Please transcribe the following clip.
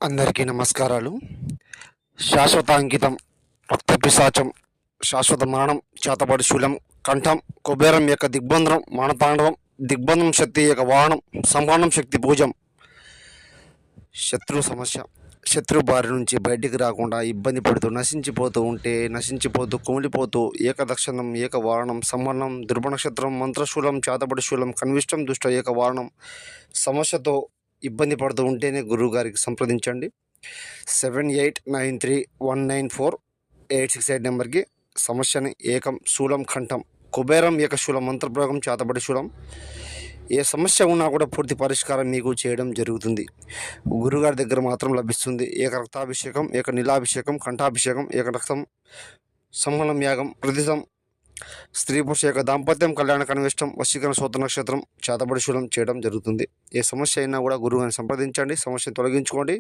అందరికీ నమస్కారాలు. శాశ్వత అంకితం, రక్తపిశాచం, శాశ్వత మరణం, చేతబడి శూలం, కంఠం, కుబేరం యొక్క దిగ్బంధనం, మానతాండవం, దిగ్బంధం శక్తి యొక్క వాహనం, సంహరణం శక్తి పూజం. శత్రు సమస్య, శత్రు బారి నుంచి బయటికి రాకుండా ఇబ్బంది పడుతూ నశించిపోతూ కుమిలిపోతూ ఏకదక్షణం, ఏకవారణం, సంహరణం, దుర్భనక్షత్రం, మంత్రశూలం, చేతబడి శూలం, కన్విష్టం, దుష్ట ఏకవారణం. సమస్యతో ఇబ్బంది పడుతూ ఉంటేనే గురువుగారికి సంప్రదించండి. 7893194868 నెంబర్కి సమస్యని ఏకం శూలం కంఠం కుబేరం ఏకశూలం మంత్రప్రయోగం చేతబడి శూలం ఏ సమస్య ఉన్నా కూడా పూర్తి పరిష్కారం మీకు చేయడం జరుగుతుంది. గురుగారి దగ్గర మాత్రం లభిస్తుంది. ఏక రక్తాభిషేకం, ఏక నీలాభిషేకం, కంఠాభిషేకం, ఏక రక్తం, సంహనం యాగం, ప్రతిసం, స్త్రీ పురుష యొక్క దాంపత్యం, కళ్యాణ కనిష్టం, వశీకరణ సూత్ర నక్షత్రం, చేతబడి శూలం చేయడం జరుగుతుంది. ఏ సమస్య అయినా కూడా గురువుని సంప్రదించండి, సమస్యను తొలగించుకోండి.